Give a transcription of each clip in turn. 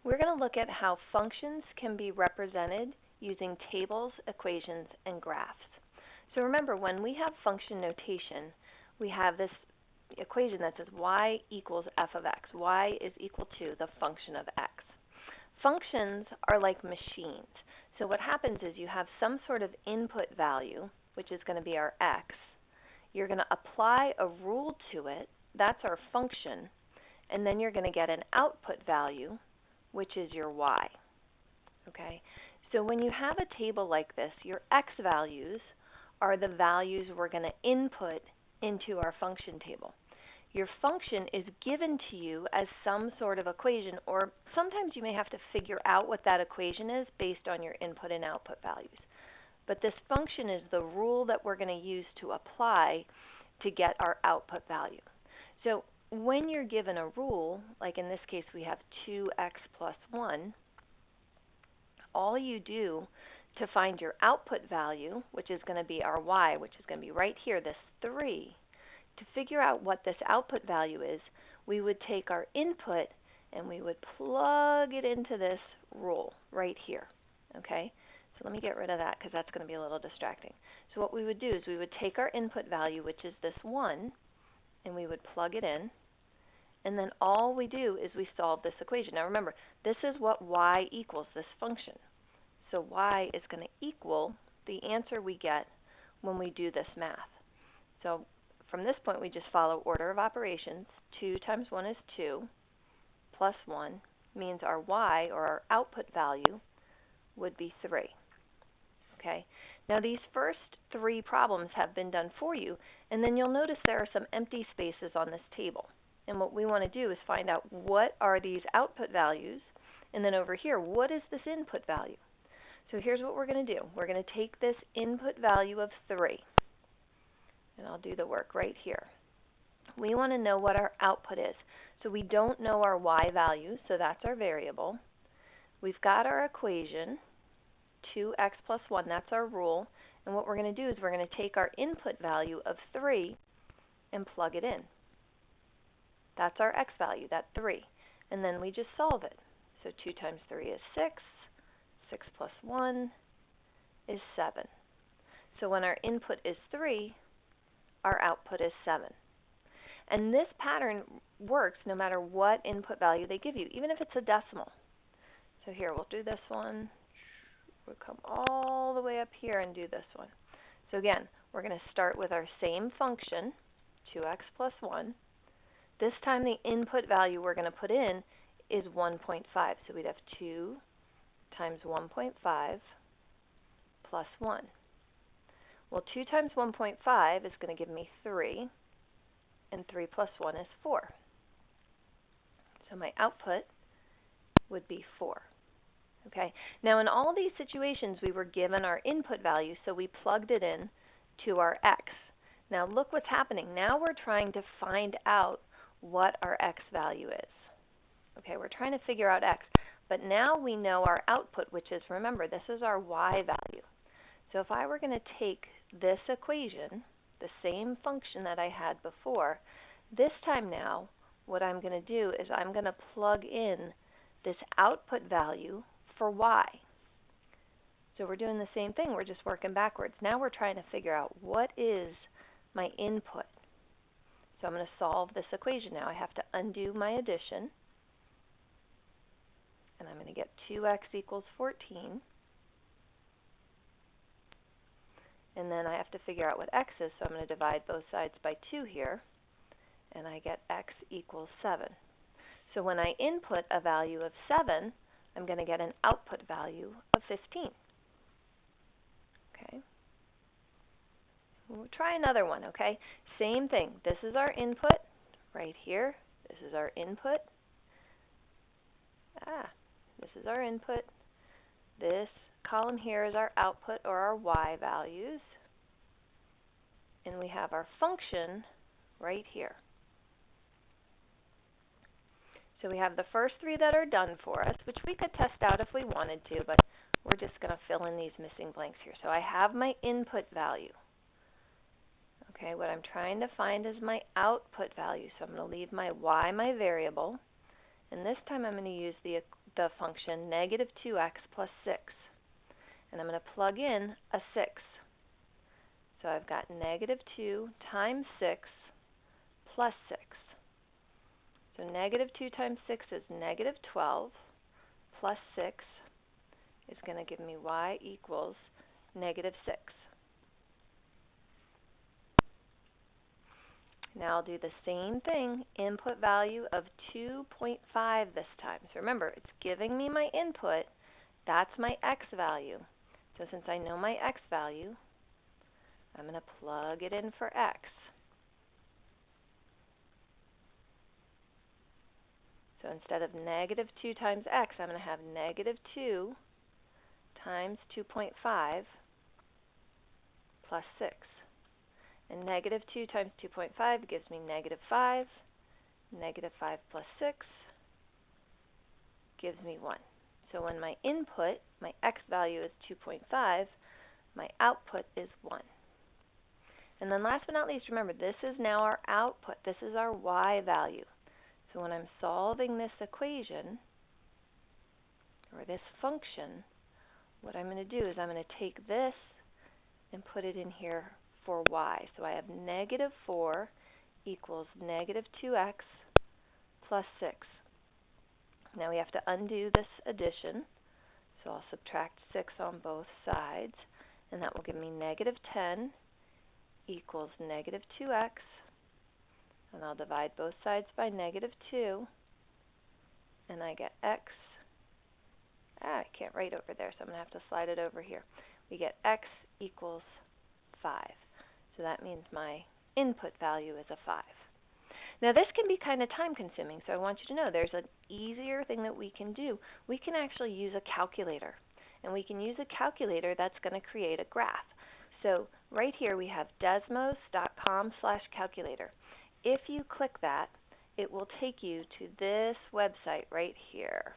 We're going to look at how functions can be represented using tables, equations, and graphs. So remember, when we have function notation, we have this equation that says y equals f of x. Y is equal to the function of x. Functions are like machines. So what happens is you have some sort of input value, which is going to be our x. You're going to apply a rule to it. That's our function. And then you're going to get an output value, which is your y. Okay? So when you have a table like this, your x values are the values we're going to input into our function table. Your function is given to you as some sort of equation, or sometimes you may have to figure out what that equation is based on your input and output values. But this function is the rule that we're going to use to apply to get our output value. So when you're given a rule, like in this case we have 2x plus 1, all you do to find your output value, which is going to be our y, which is going to be right here, this 3, to figure out what this output value is, we would take our input and we would plug it into this rule right here. Okay? So let me get rid of that because that's going to be a little distracting. So what we would do is we would take our input value, which is this 1, and we would plug it in. And then all we do is we solve this equation. Now remember, this is what y equals, this function. So y is going to equal the answer we get when we do this math. So from this point, we just follow order of operations. 2 times 1 is 2, plus 1 means our y, or our output value, would be 3. Okay? Now these first 3 problems have been done for you, and then you'll notice there are some empty spaces on this table. And what we want to do is find out what are these output values, and then over here, what is this input value? So here's what we're going to do. We're going to take this input value of 3, and I'll do the work right here. We want to know what our output is. So we don't know our y value, so that's our variable. We've got our equation, 2x plus 1, that's our rule. And what we're going to do is we're going to take our input value of 3 and plug it in. That's our x value, that 3. And then we just solve it. So 2 times 3 is 6. 6 plus 1 is 7. So when our input is 3, our output is 7. And this pattern works no matter what input value they give you, even if it's a decimal. So here, we'll do this one. We'll come all the way up here and do this one. So again, we're going to start with our same function, 2x plus 1. This time the input value we're going to put in is 1.5. So we'd have 2 times 1.5 plus 1. Well, 2 times 1.5 is going to give me 3, and 3 plus 1 is 4. So my output would be 4. Okay. Now in all these situations we were given our input value, so we plugged it in to our x. Now look what's happening. Now we're trying to find out what our x value is. Okay, we're trying to figure out x, but now we know our output, which is, remember, this is our y value. So if I were going to take this equation, the same function that I had before, this time now what I'm going to do is I'm going to plug in this output value for y. So we're doing the same thing, we're just working backwards. Now we're trying to figure out what is my input. So I'm going to solve this equation now. I have to undo my addition, and I'm going to get 2x equals 14. And then I have to figure out what x is, so I'm going to divide both sides by 2 here, and I get x equals 7. So when I input a value of 7, I'm going to get an output value of 15. Okay. We'll try another one, okay? Same thing. This is our input right here. This is our input. This is our input. This column here is our output, or our y values. And we have our function right here. So we have the first 3 that are done for us, which we could test out if we wanted to, but we're just going to fill in these missing blanks here. So I have my input value. Okay, what I'm trying to find is my output value. So I'm going to leave my y, my variable, And this time I'm going to use the function negative 2x plus 6. And I'm going to plug in a 6. So I've got negative 2 times 6 plus 6. So negative 2 times 6 is negative 12 plus 6 is going to give me y equals negative 6. Now I'll do the same thing, input value of 2.5 this time. So remember, it's giving me my input. That's my x value. So since I know my x value, I'm going to plug it in for x. So instead of negative 2 times x, I'm going to have negative 2 times 2.5 plus 6. And negative 2 times 2.5 gives me negative 5. Negative 5 plus 6 gives me 1. So when my input, my x value is 2.5, my output is 1. And then last but not least, remember, this is now our output. This is our y value. So when I'm solving this equation, or this function, what I'm going to do is I'm going to take this and put it in here for y. So I have negative 4 equals negative 2x plus 6. Now we have to undo this addition. So I'll subtract 6 on both sides. And that will give me negative 10 equals negative 2x. And I'll divide both sides by negative 2. And I get x. I can't write over there, so I'm going to have to slide it over here. We get x equals 5. So that means my input value is a 5. Now this can be kind of time consuming, so I want you to know there's an easier thing that we can do. We can actually use a calculator. And we can use a calculator that's going to create a graph. So right here we have desmos.com/calculator. If you click that, it will take you to this website right here.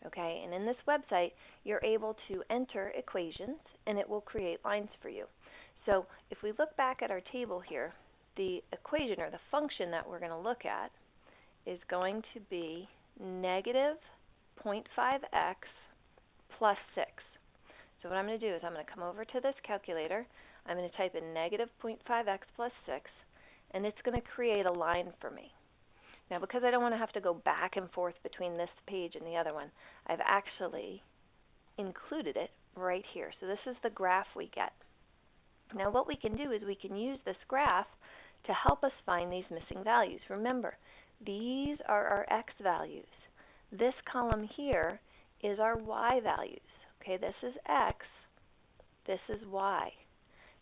Okay, and in this website, you're able to enter equations, and it will create lines for you. So if we look back at our table here, the equation or the function that we're going to look at is going to be negative 0.5x plus 6. So what I'm going to do is I'm going to come over to this calculator. I'm going to type in negative 0.5x plus 6, and it's going to create a line for me. Now, because I don't want to have to go back and forth between this page and the other one, I've actually included it right here. So this is the graph we get. Now, what we can do is we can use this graph to help us find these missing values. Remember, these are our x values. This column here is our y values. Okay, this is x, this is y.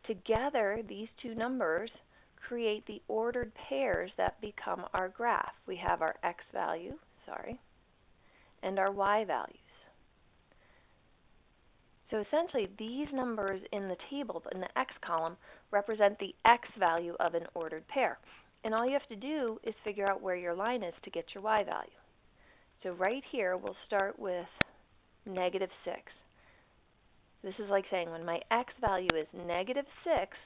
Together, these two numbers create the ordered pairs that become our graph. We have our x value, and our y values. So essentially, these numbers in the table, in the x column, represent the x value of an ordered pair. And all you have to do is figure out where your line is to get your y value. So right here, we'll start with negative 6. This is like saying when my x value is negative 6,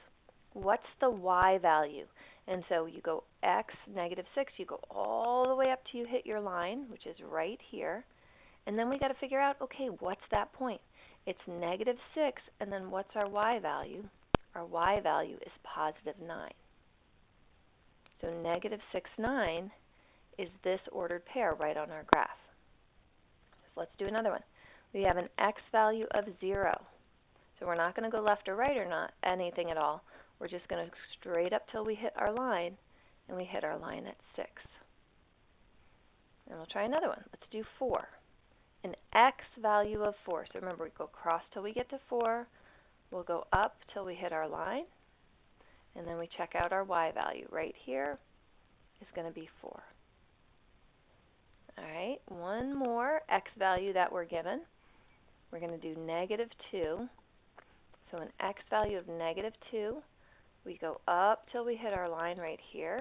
what's the y value? And so you go x, negative 6, you go all the way up till you hit your line, which is right here. And then we got to figure out, okay, what's that point? It's negative 6, and then what's our y value? Our y value is positive 9. So negative 6, 9 is this ordered pair right on our graph. So let's do another one. We have an x value of 0. So we're not going to go left or right or not anything at all. We're just going to go straight up till we hit our line, and we hit our line at 6. And we'll try another one. Let's do 4. An x value of 4. So remember, we go across till we get to 4. We'll go up till we hit our line, and then we check out our y value. Right here is going to be 4. All right, one more x value that we're given. We're going to do negative 2. So an x value of negative 2, we go up till we hit our line right here,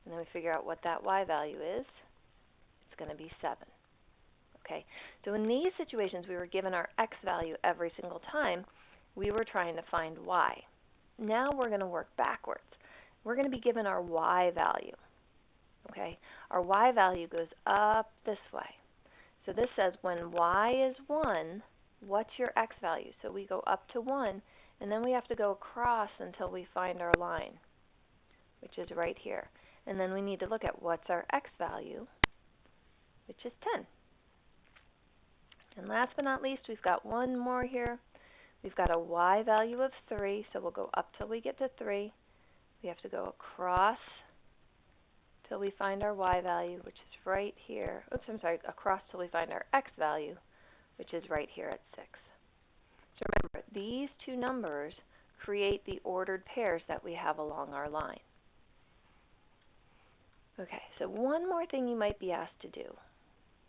and then we figure out what that y value is. It's going to be 7. Okay, so in these situations, we were given our x value every single time. We were trying to find y. Now we're going to work backwards. We're going to be given our y value. Okay, our y value goes up this way. So this says when y is 1, what's your x value? So we go up to 1, and then we have to go across until we find our line, which is right here. And then we need to look at what's our x value, which is 10. And last but not least, we've got one more here. We've got a y value of 3, so we'll go up till we get to 3. We have to go across till we find our y value, which is right here. Oops, I'm sorry, across till we find our x value, which is right here at 6. So remember, these two numbers create the ordered pairs that we have along our line. Okay, so one more thing you might be asked to do.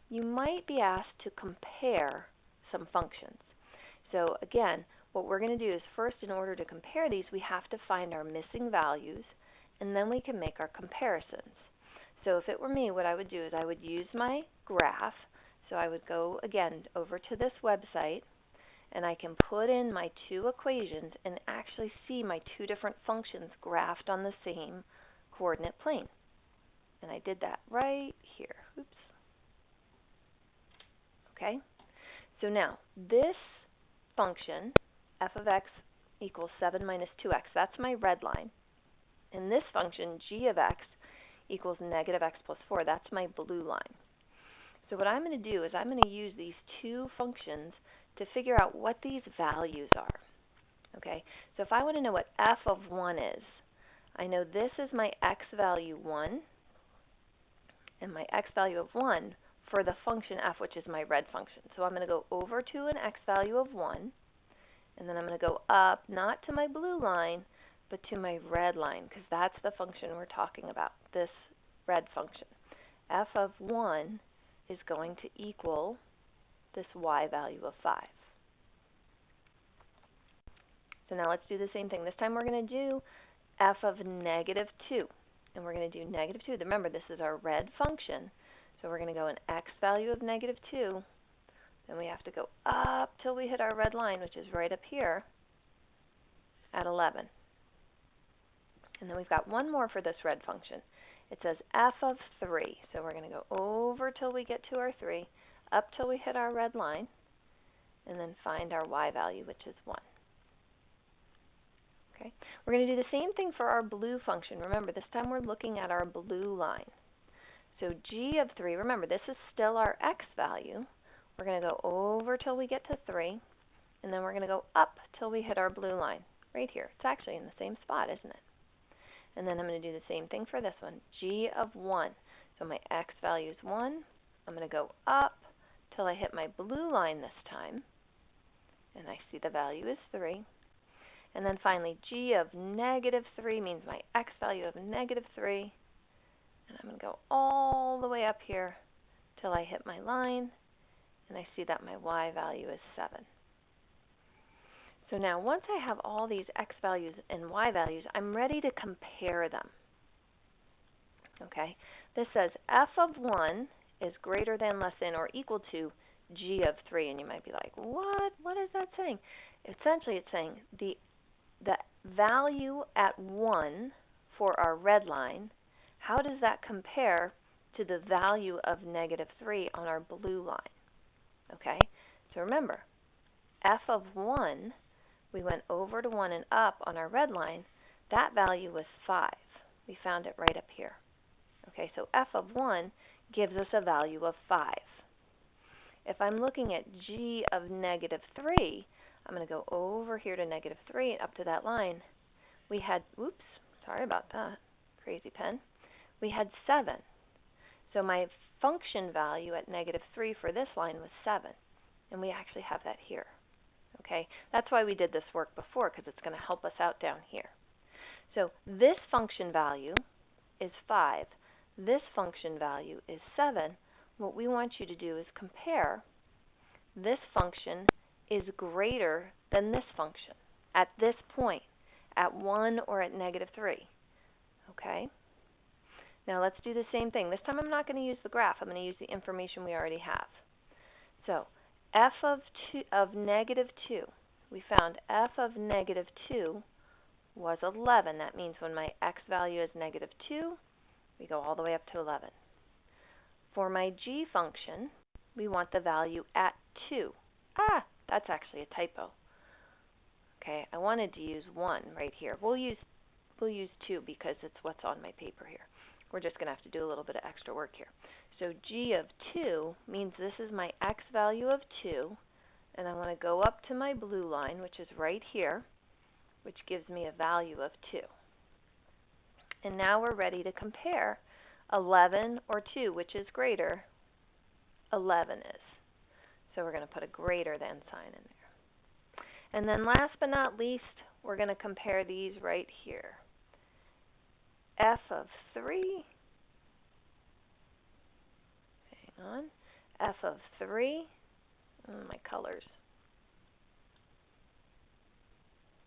You might be asked to compare some functions. So again, what we're going to do is first, in order to compare these, we have to find our missing values, and then we can make our comparisons. So if it were me, what I would do is I would use my graph. So I would go, again, over to this website, and I can put in my two equations and actually see my two different functions graphed on the same coordinate plane. And I did that right here. Oops. Okay? So now, this function, f of x equals 7 minus 2x, that's my red line. And this function, g of x, equals negative x plus 4, that's my blue line. So what I'm going to do is I'm going to use these two functions to figure out what these values are. Okay? So if I want to know what f of 1 is, I know this is my x value 1, and my x value of 1 for the function f, which is my red function. So I'm going to go over to an x value of 1, and then I'm going to go up, not to my blue line, but to my red line, because that's the function we're talking about, this red function. F of 1 is going to equal this y value of 5. So now let's do the same thing. This time we're going to do f of negative 2. And we're going to do negative 2. Remember, this is our red function. So we're going to go an x value of negative 2. Then we have to go up till we hit our red line, which is right up here at 11. And then we've got one more for this red function. It says f of 3. So we're going to go over till we get to our 3, up till we hit our red line, and then find our y value, which is 1. Okay. We're going to do the same thing for our blue function. Remember, this time we're looking at our blue line. So g of 3, remember, this is still our x value. We're going to go over till we get to 3, and then we're going to go up till we hit our blue line, right here. It's actually in the same spot, isn't it? And then I'm going to do the same thing for this one, g of 1. So my x value is 1. I'm going to go up till I hit my blue line this time, and I see the value is 3. And then finally, g of negative 3 means my x value of negative 3. And I'm going to go all the way up here till I hit my line, and I see that my y value is 7. So now, once I have all these x values and y values, I'm ready to compare them. Okay? This says f of 1 is greater than, less than, or equal to g of 3. And you might be like, what? What is that saying? Essentially, it's saying the value at 1 for our red line, how does that compare to the value of negative 3 on our blue line? Okay? So remember, f of 1, we went over to 1 and up on our red line. That value was 5. We found it right up here. Okay, so f of 1 gives us a value of 5. If I'm looking at g of negative 3, I'm going to go over here to negative 3 and up to that line. We had, oops, sorry about that, crazy pen. We had 7. So my function value at negative 3 for this line was 7. And we actually have that here. Okay, that's why we did this work before, because it's going to help us out down here. So this function value is 5. This function value is 7. What we want you to do is compare this function is greater than this function at this point, at 1 or at negative 3. Okay? Now let's do the same thing. This time I'm not going to use the graph. I'm going to use the information we already have. So f of negative 2. We found f of negative 2 was 11. That means when my x value is negative 2, We go all the way up to 11. For my g function, we want the value at 2. That's actually a typo. Okay, I wanted to use 1 right here. We'll use 2 because it's what's on my paper here. We're just going to have to do a little bit of extra work here. So g of 2 means this is my x value of 2, and I want to go up to my blue line, which is right here, which gives me a value of 2. And now we're ready to compare 11 or 2, which is greater. 11 is. So we're going to put a greater than sign in there. And then last but not least, we're going to compare these right here. F of 3, hang on, F of 3, my colors,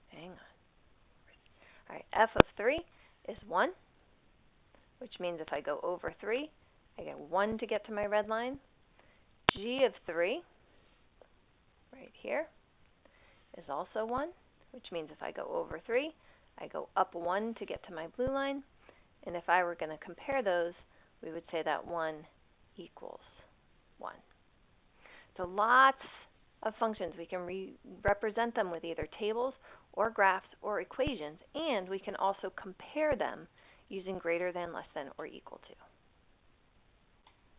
hang on. All right, F of 3 is 1, which means if I go over 3, I get 1 to get to my red line. G of 3, right here, is also 1, which means if I go over 3, I go up 1 to get to my blue line. And if I were going to compare those, we would say that 1 equals 1. So lots of functions. We can represent them with either tables or graphs or equations, and we can also compare them using greater than, less than, or equal to.